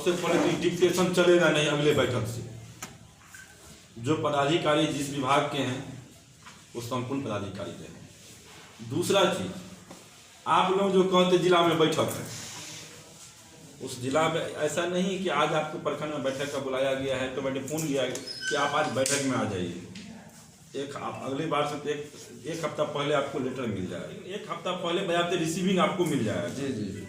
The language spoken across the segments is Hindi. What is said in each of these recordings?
सबसे पहले तो डिक्टेशन चलेगा नहीं अगले बैठक से। जो पदाधिकारी जिस विभाग के हैं वो संपूर्ण पदाधिकारी रहे। दूसरा चीज, आप लोग जो कहते जिला में बैठक है, उस जिला में ऐसा नहीं कि आज आपको प्रखंड में बैठक का बुलाया गया है तो मैंने फोन किया कि आप आज बैठक में आ जाइए। आप अगली बार से एक हफ्ता पहले आपको लेटर मिल जाएगा, एक हफ्ता पहले बजाते रिसीविंग आपको मिल जाएगा। जी जी।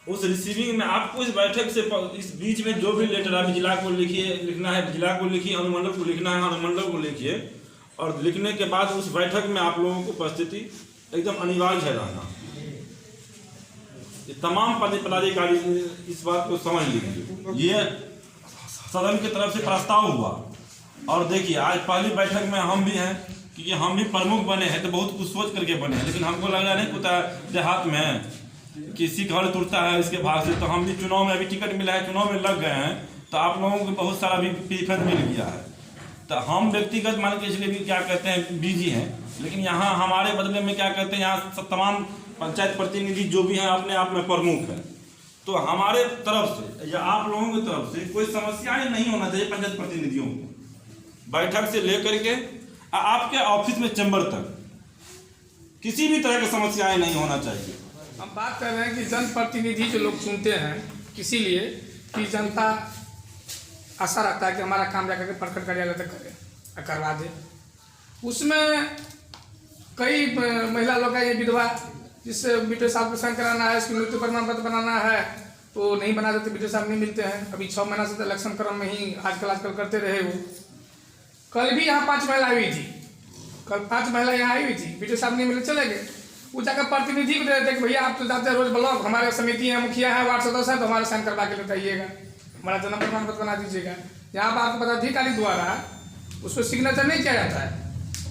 उस रिसीविंग में आपको इस बैठक से इस बीच में जो भी लेटर आप जिला को लिखना है जिला को लिखिए, अनुमंडल को लिखना है अनुमंडल को लिखिए, और लिखने के बाद उस बैठक में आप लोगों को उपस्थिति एकदम अनिवार्य है रहना। ये तमाम पदाधिकारी इस बात को समझ लीजिए। ये सदन की तरफ से प्रस्ताव हुआ, और देखिए आज पहली बैठक में हम भी हैं, क्योंकि हम भी प्रमुख बने हैं तो बहुत कुछ सोच करके बने हैं, लेकिन हमको लग रहा नहीं कुता देहात में किसी घर टूटता है इसके भाग से। तो हम भी चुनाव में अभी टिकट मिला है, चुनाव में लग गए हैं, तो आप लोगों को बहुत सारा भी फीस मिल गया है। तो हम व्यक्तिगत मान के इसलिए भी क्या कहते हैं बिजी हैं, लेकिन यहाँ हमारे बदले में क्या कहते हैं यहाँ तमाम पंचायत प्रतिनिधि जो भी हैं अपने आप में प्रमुख हैं। तो हमारे तरफ से या आप लोगों की तरफ से कोई समस्याएं नहीं होना चाहिए। पंचायत प्रतिनिधियों को बैठक से लेकर के आपके ऑफिस में चैम्बर तक किसी भी तरह की समस्याएं नहीं होना चाहिए। हम बात कर रहे हैं कि जनप्रतिनिधि जो लोग चुनते हैं इसीलिए कि जनता आशा रखता है कि हमारा काम जाकर के प्रखंड कार्यालय तक करे करवा दे। उसमें कई महिला लोग हैं, ये विधवा जिससे बीटे साहब को साइन कराना है, इसकी मृत्यु प्रमाण पत्र बनाना है तो नहीं बना देते, बीटे साहब नहीं मिलते हैं। अभी 6 महीना से तो इलेक्शन क्रम में ही आजकल करते रहे वो। कल भी यहाँ 5 महिला आई हुई थी, कल 5 महिला यहाँ आई हुई थी, बीटे साहब नहीं मिले चले गए। वो जाकर प्रतिनिधि को दे देते कि भैया आप तो जाते हैं रोज ब्लॉक, हमारे समिति है, मुखिया है, वार्ड सदस्य है, तो हमारे साइन करवा के लेते आइएगा, हमारा जन्म प्रमाण पत्र बना दीजिएगा। यहाँ पर आपको पदाधिकारी द्वारा उसको सिग्नेचर नहीं किया जाता है,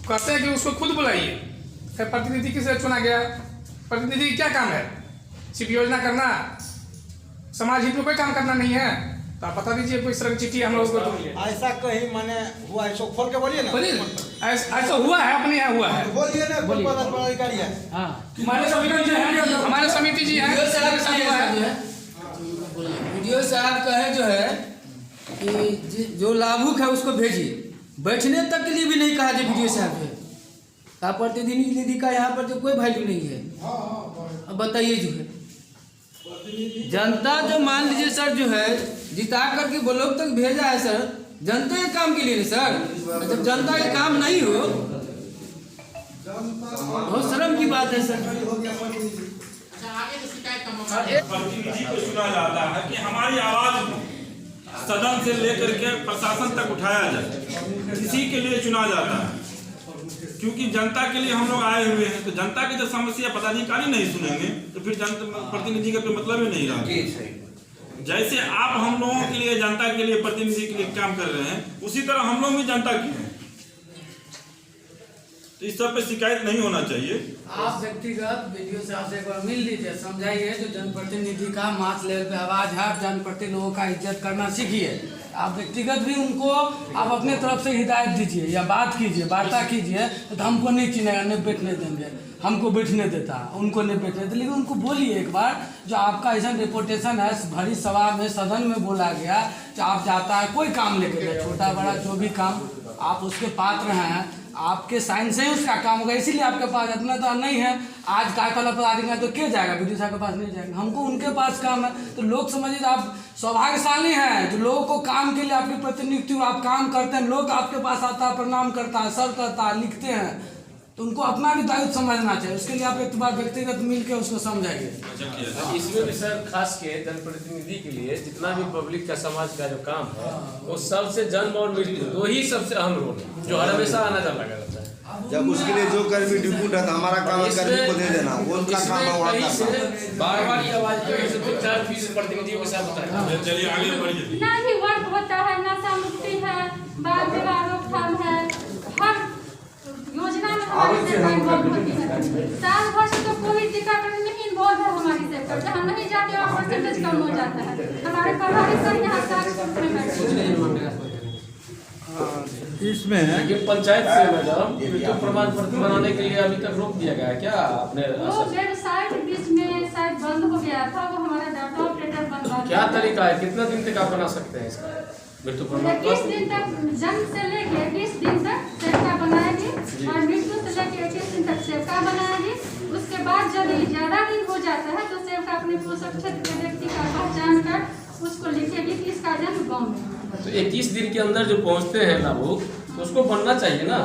कहते हैं कि उसको खुद बुलाइए। फिर प्रतिनिधि किससे चुना गया? प्रतिनिधि क्या काम है? सिर्फ योजना करना, समाज हित में कोई काम करना नहीं है। तो आप बता दीजिए कोई तरह की चिट्ठी हम लोग को। ऐसा कहीं माने हुआ है, खोल के बोलिए ना। ऐसा हुआ है, अपने यहाँ हुआ है, बोलिए ना, कोई पदाधिकारी है। हमारे समिति जी है, हमारे समिति जी है। वीडियो साहब का है जो है कि जो लाभुक है उसको भेजिए, बैठने तक के लिए भी नहीं कहा जी वीडियो साहब है। प्रतिनिधि का यहाँ पर जो कोई वैल्यू नहीं है। अब बताइए जो है जनता जो मान लीजिए सर जो है जिता करके ब्लॉक तक भेजा है सर, जनता के काम के लिए नहीं सर। जब जनता के काम नहीं हो बहुत शर्म की बात है सर। प्रतिनिधि को चुना जाता है कि हमारी आवाज को सदन से लेकर के प्रशासन तक उठाया जाए, इसी के लिए चुना जाता है। क्योंकि जनता के लिए हम लोग आए हुए हैं, तो जनता की जो समस्या पदाधिकारी नहीं सुनेंगे तो फिर जनता प्रतिनिधि का कोई मतलब ही नहीं रहा। जैसे आप हम लोगों के लिए जनता के लिए प्रतिनिधि के लिए काम कर रहे हैं, उसी तरह हम लोग भी जनता के हैं। तो इस सब पे शिकायत नहीं होना चाहिए। आप व्यक्तिगत वीडियो साहब से एक बार मिल लीजिए, समझाइए जो जनप्रतिनिधि का मास लेवल पे आवाज है, जनप्रतिनिधि लोगों का इज्जत करना सीखिए। आप व्यक्तिगत भी उनको आप अपने तरफ से हिदायत दीजिए या बात कीजिए, वार्ता कीजिए। तो हमको नहीं चिनेगा, नहीं बैठने देंगे, हमको बैठने देता, उनको नहीं बैठने देता। लेकिन उनको बोलिए एक बार जो आपका ऐसा रिपोर्टेशन है, भरी सभा में सदन में बोला गया कि आप जाता है कोई काम लेके गए, छोटा बड़ा जो भी काम आप उसके पात्र हैं, आपके साइन से ही उसका काम होगा, इसीलिए आपके पास इतना तो नहीं है। आज कार्यपालक पदाधिकारी तो क्या जाएगा, विद्युत साहब के पास नहीं जाएगा, हमको उनके पास काम है। तो लोग समझिए आप सौभाग्यशाली हैं जो लोगों को काम के लिए आपकी प्रतिनियुक्ति आप काम करते हैं, लोग आपके पास आता है, प्रणाम करता है, सर करता है, लिखते हैं, तो उनको अपना भी दायित्व समझना चाहिए। उसके लिए आप एक बार व्यक्तिगत मिलकर उसको समझाइए। इसमें भी सर खास के जनप्रतिनिधि के लिए जितना भी पब्लिक का समाज का जो काम है वो सबसे जन्म और मृत्यु दो ही सबसे अहम रोल है जो हर हमेशा आना जाना रहता है। जब उसके लिए जो कर्मी डिप्यूट है, हमारा काम है कर्मी को दे देना, वो उनका काम है वहाँ करना। बार-बार की आवाज कहीं से 4-20 प्रतिनिधियों के साथ बताया। चलिए आगे बढ़िए। ना ही वर्क होता है, नशा मुक्ति है, बाल विवाह रोकथाम है, हर योजना में हमारी सरकार बहुत होती है। साल भर से तो कोई टीकाकरण नहीं इन्वॉल्व है हमारी सरकार, जहाँ नहीं जाते वहाँ परसेंटेज कम हो जाता है। हमारे प्रभारी सर यहाँ इसमें कि पंचायत से मैडम मृत्यु प्रमाण पत्र बनाने के लिए अभी तक रोक दिया गया है क्या? आपने वो वेबसाइट बीच में शायद बंद हो गया था, वो हमारा डाटा ऑपरेटर बंद क्या तरीका है, कितना दिन तक आप बना सकते हैं इसका मृत्यु प्रमाण 21 दिन तक, जन्म से लेके 21 दिन तक सेवका बनाएगी और मृत्यु से लेके 21 दिन तक सेवका बनाएगी। उसके बाद जब ज्यादा दिन हो जाता है तो सेवका अपने पोषक क्षेत्र के व्यक्ति का पहचान कर उसको लिखेगी कि इसका जन्म गाँव में। तो 21 दिन के अंदर जो पहुंचते हैं लाभुक तो उसको बनना चाहिए ना।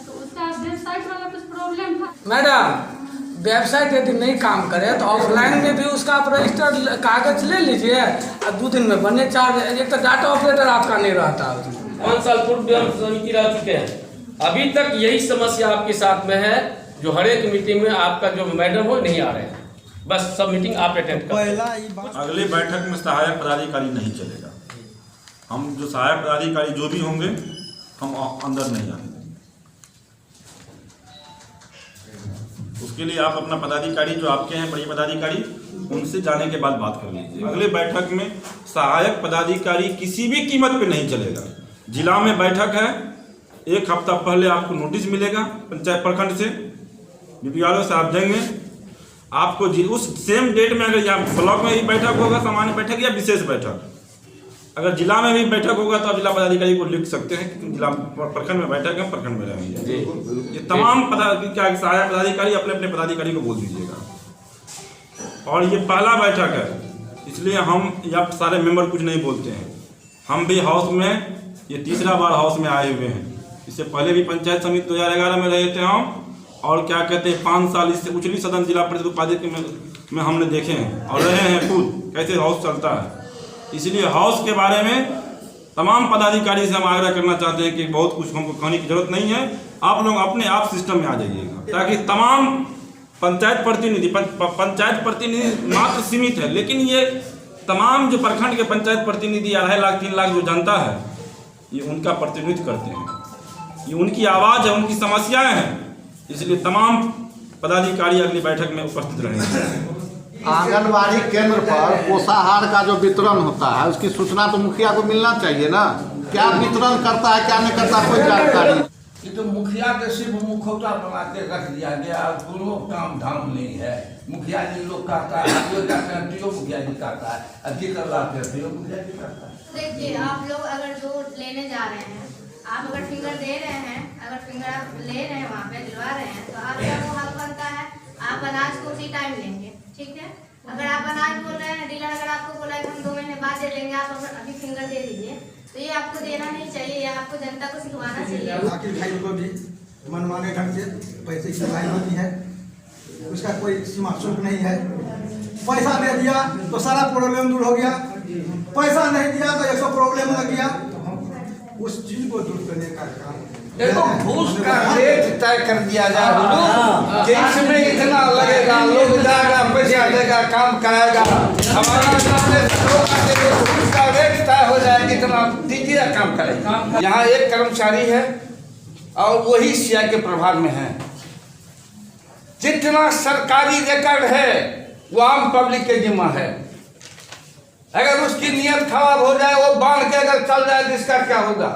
तो उसका वेबसाइट वाला कुछ प्रॉब्लम था। मैडम, वेबसाइट यदि नहीं काम करे तो ऑफलाइन में भी उसका आप रजिस्टर कागज ले लीजिए और 2 दिन में बने 4। एक तो डाटा ऑपरेटर आपका नहीं रहता। 5 साल पूर्व भी हम समिति रह चुके हैं, अभी तक यही समस्या आपके साथ में है, जो हर एक मीटिंग में आपका जो मैडम हो नहीं आ रहे हैं, बस सब मीटिंग आप अटेंड करें। अगले बैठक में सहायक पदाधिकारी नहीं चलेगा। हम जो सहायक पदाधिकारी जो भी होंगे हम अंदर नहीं आएंगे। उसके लिए आप अपना पदाधिकारी जो आपके हैं बड़ी पदाधिकारी उनसे जाने के बाद बात कर लीजिए। अगले बैठक में सहायक पदाधिकारी किसी भी कीमत पे नहीं चलेगा। जिला में बैठक है, 1 हफ्ता पहले आपको नोटिस मिलेगा पंचायत प्रखंड से, बीपीआरओ साहब देंगे आपको। उस सेम डेट में अगर यहाँ ब्लॉक में भी बैठक होगा, सामान्य बैठक या विशेष बैठक, अगर जिला में भी बैठक होगा तो आप जिला पदाधिकारी को लिख सकते हैं कि जिला प्रखंड में बैठक है, प्रखंड में रहेंगे। ये तमाम क्या सहायक पदाधिकारी अपने अपने पदाधिकारी को बोल दीजिएगा। और ये पहला बैठक है, इसलिए हम या सारे मेंबर कुछ नहीं बोलते हैं। हम भी हाउस में ये तीसरा बार हाउस में आए हुए हैं। इससे पहले भी पंचायत समिति 2011 में रहे थे हम, और क्या कहते हैं 5 साल इससे उच्चली सदन जिला परिषद उपाध्यक्ष में हमने देखे हैं और रहे हैं खुद कैसे हाउस चलता है। इसलिए हाउस के बारे में तमाम पदाधिकारी से हम आग्रह करना चाहते हैं कि बहुत कुछ हमको कहने की जरूरत नहीं है, आप लोग अपने आप सिस्टम में आ जाइएगा, ताकि तमाम पंचायत प्रतिनिधि मात्र सीमित है, लेकिन ये तमाम जो प्रखंड के पंचायत प्रतिनिधि 2.5 लाख 3 लाख जो जनता है, ये उनका प्रतिनिधित्व करते हैं, ये उनकी आवाज़ है, उनकी समस्याएं हैं। इसलिए तमाम पदाधिकारी अगली बैठक में उपस्थित रहेंगे। आंगनबाड़ी केंद्र पर पोषाहार का जो वितरण होता है उसकी सूचना तो मुखिया को मिलना चाहिए ना। क्या वितरण करता है क्या नहीं करता कोई जानकारी। ये तो मुखिया के सिर्फ मुखौटा बना के रख दिया गया, कोनो काम धाम नहीं है। मुखिया जी लोग कहता है, मुखिया जी कहता है, अधिकार लाते मुखिया जी कहता है। देखिए, आप लोग अगर जो लेने जा रहे हैं, आप अगर फिंगर दे रहे हैं, अगर फिंगर आप ले रहे हैं वहाँ पे दिलवा रहे हैं, तो आपका वो हक बनता है, आप अनाज को उसी टाइम लेंगे, ठीक है। अगर आप अनाज बोल रहे हैं, डीलर अगर आपको बोला है कि हम 2 महीने बाद दे देंगे, आप अभी फिंगर दे दीजिए, तो ये आपको देना नहीं चाहिए, ये आपको जनता को सिखवाना चाहिए। बाकी भाई को भी मनमाने ढंग से पैसे की लड़ाई होती है, उसका कोई सीमा शुल्क नहीं है। पैसा दे दिया तो सारा प्रॉब्लम दूर हो गया, पैसा नहीं दिया तो 100 प्रॉब्लम लग गया। उस चीज को दूर करने का काम देखो, घूस का रेट तय कर दिया जाए, इसमें इतना लगेगा, लोग जाएगा, पैसा देगा, काम कराएगा, हमारा घूस का रेट तय हो जाए, कितना दीजिए काम करेगा। यहाँ एक कर्मचारी है और वही सीआई के प्रभार में है। जितना सरकारी रिकॉर्ड है वो आम पब्लिक के जिम्मा है। अगर उसकी नियत खराब हो जाए, वो बांध के अगर चल जाए तो इसका क्या होगा।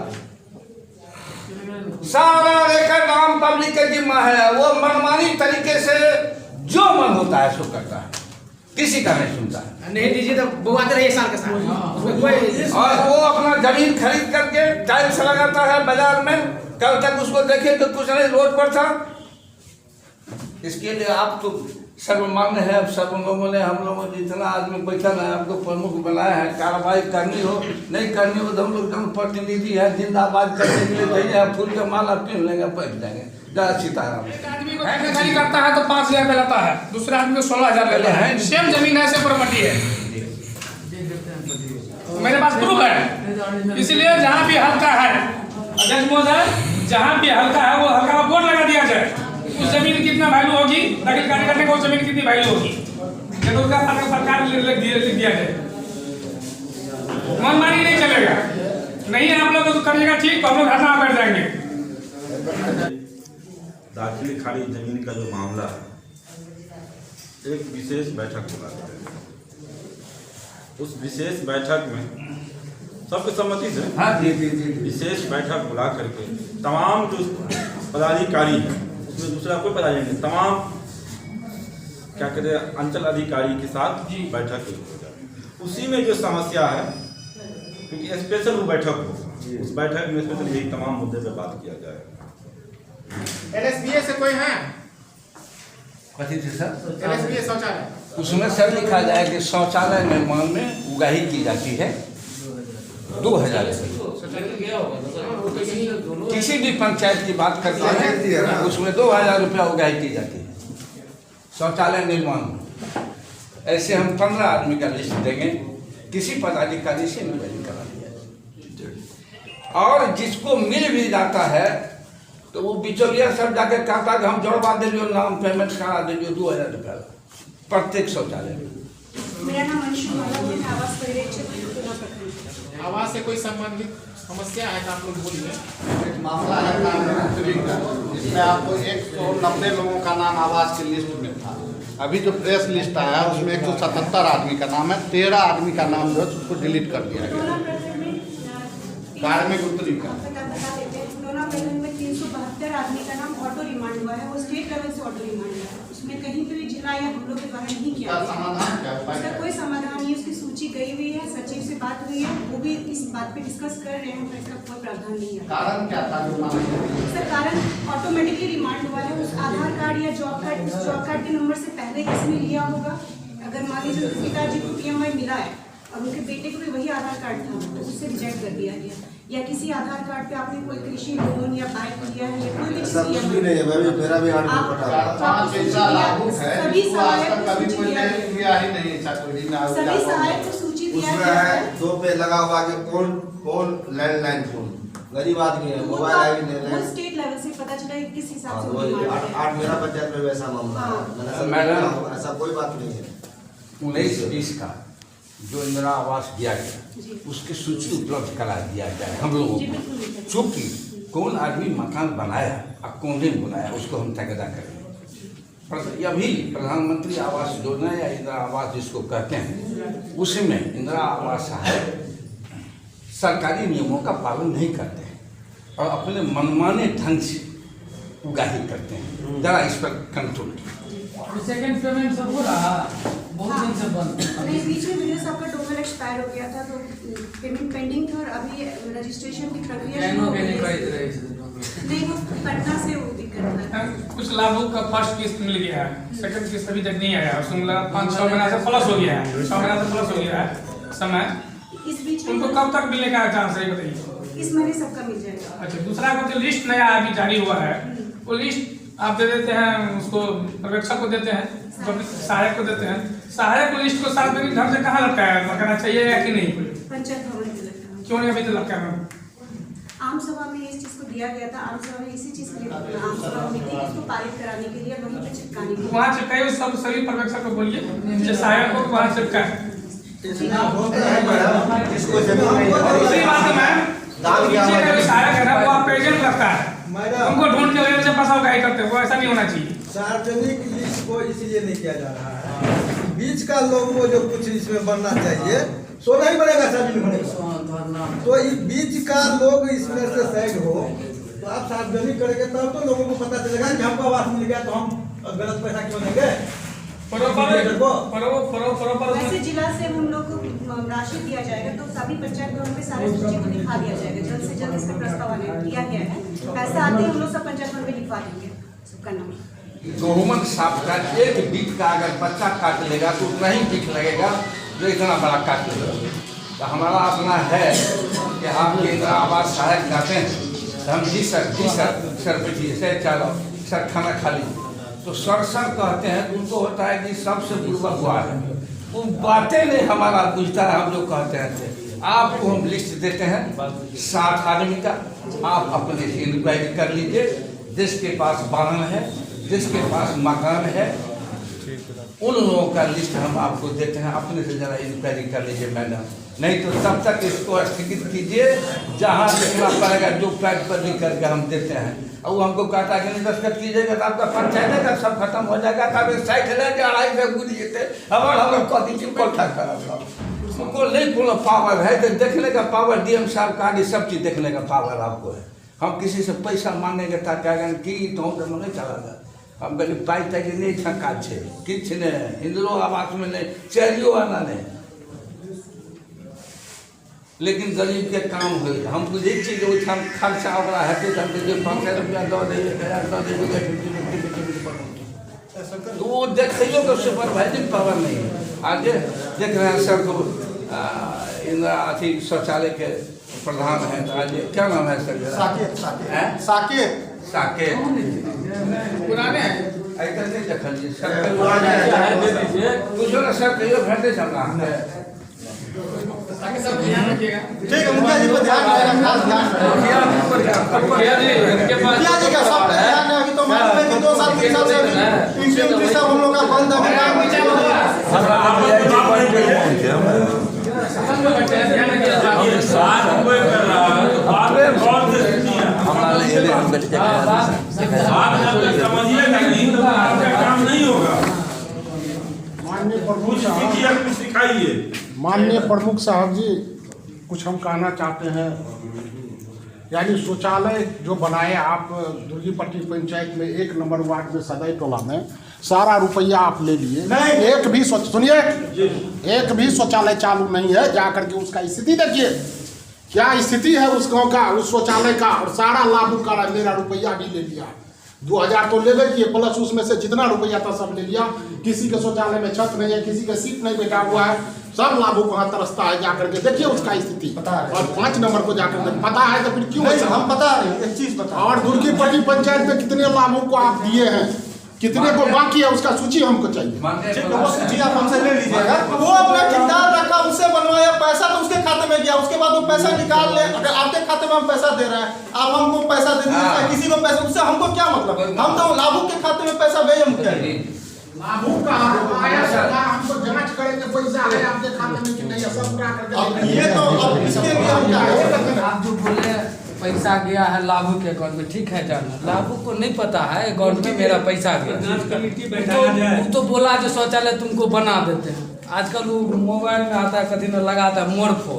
सारा रिकॉर्ड आम पब्लिक के जिम्मा है, वो मनमानी तरीके से जो मन होता है सो करता है, किसी का नहीं सुनता है। नहीं दीजिए तो बुआते रहिए साल के साथ। और वो अपना जमीन खरीद करके टाइल्स लगाता है बाजार में, कल तक उसको देखे तो कुछ नहीं, रोड पर था। इसके लिए आप तो सर्वमान्य है, अब सब लोगों ने, हम लोगों ने जितना आदमी बैठा है आपको प्रमुख बनाया है, कार्रवाई करनी हो नहीं करनी हो तो हम लोग जनप्रतिनिधि है, जिंदाबाद करने के लिए चाहिए, फूल का माला पहन लेंगे, बैठ जाएंगे। जय सीताराम। आदमी को खरीदारी करता है तो 5,000 रुपये लेता है, दूसरे आदमी को 16,000 लेता है, सेम जमीन है, सेम प्रॉपर्टी है, मेरे पास प्रूफ है। इसलिए जहाँ भी हल्का है जज महोदय, जहाँ भी हल्का है वो हल्का बोर्ड लगा दिया जाए, उस जमीन की कितना वैल्यू होगी, दखल कार्य करने को उस जमीन की कितनी वैल्यू होगी, तो उसका सरकार लिख दिया जाए। मनमानी नहीं चलेगा, नहीं आप लोग तो करिएगा ठीक, तो हम लोग धरना बैठ जाएंगे। दाखिली खाली जमीन का जो मामला है, एक विशेष बैठक बुलाते हैं। उस विशेष बैठक में सबके सम्मति से विशेष बैठक बुला करके तमाम जो पदाधिकारी हैं, उसमें दूसरा कोई पदाधिकारी नहीं, तमाम क्या कहते हैं अंचल अधिकारी के साथ बैठक उसी में जो समस्या है, क्योंकि स्पेशल वो बैठक होगा, उस बैठक में स्पेशल यही तमाम मुद्दे पे बात किया जाएगा। एलएसबीए से कोई है? कथी थे सर? एलएसबीए शौचालय उसमें सर लिखा जाए कि शौचालय निर्माण में उगाही की जाती है 2000 किसी भी पंचायत की बात करते हैं उसमें 2000 रुपया उगाही की जाती है शौचालय निर्माण में। ऐसे हम 15 आदमी का लिस्ट देंगे, किसी पदाधिकारी से निवेदन करा दिया और जिसको मिल भी जाता है तो वो बिचौलिया सब जाके कहता कि हम जोड़वा देंगे, नाम पेमेंट करा देंगे 2000 रुपया प्रत्येक शौचालय में। मेरा नाम अंशु माला है, आवास पर्यवेक्षक। आवास से कोई संबंधित समस्या है तो आप लोग बोलिए। एक मामला है मुख्यमंत्री का, जिसमें आपको 190 लोगों का नाम आवास की लिस्ट में था। अभी जो प्रेस लिस्ट आया उसमें 177 आदमी का नाम है, 13 आदमी का नाम जो है उसको डिलीट कर दिया गया। कार्मिक उत्तरी का में 372 आदमी का नाम ऑटो रिमांड हुआ है, वो स्टेट लेवल से ऑटो रिमांड हुआ है। उसमें कहीं पे भी जिला या हम लोग के द्वारा नहीं किया गया, उसका कोई समाधान नहीं। उसकी सूची गई हुई है, सचिव से बात हुई है, वो भी इस बात पे डिस्कस कर रहे हैं, पर इसका कोई प्रावधान नहीं है। कारण क्या था? सर कारण ऑटोमेटिकली रिमांड हुआ है। उस आधार कार्ड या जॉब कार्ड के नंबर से पहले किसी ने लिया होगा। अगर मान लीजिए पिताजी को PMI मिला है और उनके बेटे को भी वही आधार कार्ड था तो उससे रिजेक्ट कर दिया गया, या किसी आधार कार्ड पे आपने कोई कृषि लोन या बाइक लिया है या कोई भी चीज लिया है, मेरा भी सभी सहायक को सूची दिया है। 2 पे लगा हुआ कि कौन लैंडलाइन फोन गरीब आदमी है, मोबाइल आईडी नहीं वो स्टेट लेवल से पता चला है किस हिसाब से। 8 मेरा पंचायत में वैसा मामला है। मैडम ऐसा कोई बात नहीं है। 19-20 का जो इंदिरा आवास दिया गया उसकी सूची उपलब्ध करा दिया जाए हम लोगों को, चूँकि कौन आदमी मकान बनाया और कौन नहीं बनाया उसको हम तकदा करेंगे। अभी प्रधानमंत्री आवास योजना या इंदिरा आवास जिसको कहते हैं उसमें इंदिरा आवास सहायक सरकारी नियमों का पालन नहीं करते हैं और अपने मनमाने ढंग से उगाही करते हैं। जरा इस पर कंट्रोल सेकंड पेमेंट सब हो रहा बहुत दिन से बंद। नहीं, बीच में वीडियो से आपका टोकन एक्सपायर हो गया था तो पेमेंट पेंडिंग था और अभी रजिस्ट्रेशन की प्रक्रिया शुरू हो गई है। नहीं, वो पटना से वो दिक्कत है। कुछ लाभुक का फर्स्ट किस्त मिल गया है, सेकंड किस्त अभी तक नहीं आया। उसमें 5-6 महीना से प्लस हो गया है, 6 महीना से प्लस हो गया है समय। इस बीच में उनको कब तक मिलने का चांस है बताइए? इस महीने सबका मिल जाएगा। अच्छा, दूसरा का जो लिस्ट नया अभी जारी हुआ है वो लिस्ट आप दे देते हैं, उसको पर्यवेक्षक को देते हैं, सहायक को देते हैं। सहायक को लिस्ट को सार्वजनिक ढंग से कहाँ लगाना चाहिए या कि नहीं? पंचायत भवन में लगता है। क्यों नहीं अभी तक लगता है? आम सभा में इस चीज को दिया गया था, आम सभा में इसी चीज के लिए आम सभा में थी, इसको पारित कराने के लिए वहीं पे चिपकाने के लिए। वहाँ चिपकाए सब सभी पर्यवेक्षक को बोलिए सहायक को वहाँ चिपकाए। सहायक है ना वो आप प्रेजेंट लगता है, उनको ढूंढ के वजह से फंसा उगाही करते हैं, वो ऐसा नहीं होना चाहिए। सार्वजनिक लिस्ट को इसलिए नहीं किया जा रहा है, बीच का लोग को जो कुछ इसमें बनना चाहिए सो नहीं बनेगा, शामिल होने का। तो ये बीच का लोग इसमें से साइड हो तो आप सार्वजनिक करेंगे तब तो लोगों को पता चलेगा कि हमको आवास मिल गया तो हम गलत पैसा क्यों देंगे। वैसे जिला से हम लोग को राशि दिया जाएगा तो सभी पंचायत भवन पे सारे सूची को दिखा दिया जाएगा। जल्द से जल्द इसका प्रस्ताव किया गया है, पैसा आते ही हम लोग सब पंचायत भवन में लिखवा देंगे सबका नाम। गहुमन साफ का एक बीट का अगर बच्चा काट लेगा तो उतना ही बीट लगेगा जो इतना बड़ा काट लेगा। तो हमारा अपना है कि आपके इंदिरा आवास सहायक जाते हैं तो हम जी सर बैठिए सर चलो सर खाना खा लीजिए तो सर कहते हैं तो उनको होता है कि सबसे पूर्वक हुआ है, वो बातें नहीं हमारा बुझता है। हम लोग कहते हैं आपको हम लिस्ट देते हैं 60 आदमी का, आप अपने से इंक्वायरी कर लीजिए। जिसके पास वाहन है, जिसके पास मकान है, उन लोगों का लिस्ट हम आपको देते हैं, अपने से जरा इंक्वायरी कर लीजिए मैडम। नहीं तो तब तक इसको स्थगित कीजिए, जहाँ लिखना पड़ेगा जो पैड पर लिख करके हम देते हैं। और वो हमको कहता कि नहीं दस्तखत कीजिएगा तो आपका पंचायत का सब खत्म हो जाएगा। तब 60 हजार 250 गुड़ जीते हमारा कह दीजिए कोठा खराब उनको नहीं पूरा पावर है तो देखने का पावर DM साहब का सब चीज़ देखने का पावर आपको है। हम किसी से पैसा मांगेंगे ताकि कि तो हम नहीं चला हम कहते पाई तक नहीं छक्का छे किछ ने इंदिरो आवास में नहीं चलियो आना नहीं लेकिन गरीब के काम हो हम बुझे छी जे ओहिठाम खर्चा ओकरा हेतै तऽ हम जे 500 रुपया दऽ देबै 1000 दऽ देबै तो वो देखियो तो सुपरवाइजिंग पावर नहीं है। आगे देख रहे हैं सर को इंदिरा अथी शौचालय के प्रधान हैं तो आज क्या नाम है सर? साकेत साकेत पुराने हैं ऐसा नहीं देखलिए सर पूछो ना सर कहियो भेटे हमरा ताकि सब ध्यान रखिएगा। ठीक है, मुखिया जी को ध्यान रहेगा, खास ध्यान मुखिया जी का सब ध्यान है। अभी तो मान लो कि 2 साल 3 साल से इंटरव्यू सब हम लोग का बंद काम नहीं होगा। माननीय प्रमुख साहब जी, कुछ हम कहना चाहते हैं। यानी शौचालय जो बनाए आप दुर्गीपट्टी पंचायत में 1 नंबर वार्ड में सदै टोला में सारा रुपया आप ले लिए, एक भी सुनिए, एक भी शौचालय चालू नहीं है। जाकर के उसका स्थिति देखिए, क्या स्थिति है उस गांव का, उस शौचालय का, और सारा लाभू का मेरा रुपया भी ले लिया। 2000 तो ले लेंगे, प्लस उसमें से जितना रुपया था सब ले लिया। किसी के शौचालय में छत नहीं है, किसी का सीट नहीं बैठा हुआ है, सब लाभू वहाँ तरसता है। जाकर के देखिए उसका स्थिति, और 5 नंबर को जाकर के पता है तो फिर क्यों हम बता रहे हैं, एक चीज बता। और दुर्गीपट्टी पंचायत में कितने लाभों को आप दिए हैं, कितने को बाकी है, उसका सूची हमको चाहिए। वो सूची आप हमसे ले लीजिएगा। वो अपना ठेकेदार रखा, उससे बनवाया, पैसा तो उसके खाते में गया, उसके बाद वो पैसा निकाल ले। अगर आपके खाते में हम पैसा दे रहे हैं, आप हमको पैसा दे दीजिए, किसी को पैसा, उससे हमको क्या मतलब? हम तो लाभुक के खाते में पैसा भेजे। मुखिया लाभुक का आया सरकार हमको जांच करेंगे पैसा है आपके खाते में कि नहीं है, सब पूरा करके ये तो अब इसके लिए हम क्या है? आप जो बोले पैसा गया है लाभू के अकाउंट में, ठीक है जाना, लाभू को नहीं पता है अकाउंट में मेरा पैसा गया। वो तो बोला जो शौचालय तुमको बना देते हैं। आजकल वो मोबाइल में आता है, कभी न लगाता है मोरफो,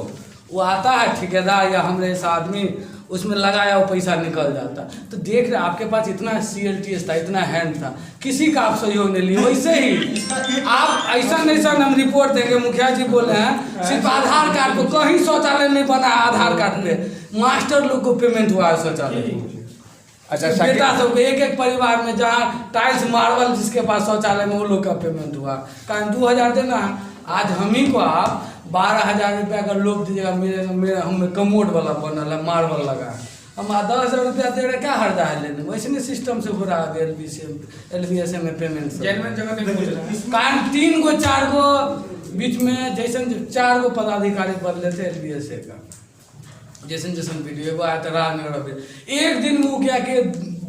वो आता है ठेकेदार या हमारे ऐसा आदमी, उसमें लगाया वो पैसा निकल जाता। तो देख रहे आपके पास इतना CLTS था, इतना हैंड था, किसी का आप सहयोग नहीं लिए। वैसे ही आप ऐसा हम रिपोर्ट देंगे। मुखिया जी बोले हैं सिर्फ आधार कार्ड को, कहीं शौचालय नहीं बना है आधार कार्ड पे, मास्टर लोग को पेमेंट हुआ है शौचालय। अच्छा, बेटा सबको एक परिवार में जहाँ टाइल्स मार्बल जिसके पास शौचालय में, वो लोग का पेमेंट हुआ। कारण 2000 देना है, आज हम ही को आप 12,000 रुपया का लोग दीजिएगा। मेरे हमें कमोड वाला बनल है, मार्बल लगा है, हम 10,000 रुपया दे रहे, क्या हर्जा है लेने? वैसे नहीं सिस्टम से हो रहा है LBS में पेमेंट कारण 3 गो 4 गो बीच में जैसन 4 गो पदाधिकारी बदले थे LBS का, जैसन वीडियो एगो आया था राजनगर, एक दिन में वो क्या कि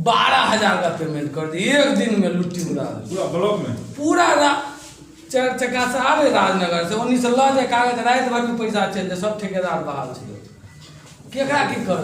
12,000 का पेमेंट कर दी, एक दिन में लुट्टी उड़ा पूरा ब्लॉक में, पूरा 4 चक्का से आवे राजनगर से, उन्हीं से ला जाए कागज, रात भर में पैसा चल जाए, सब ठेकेदार बहाल छे, केकरा की कर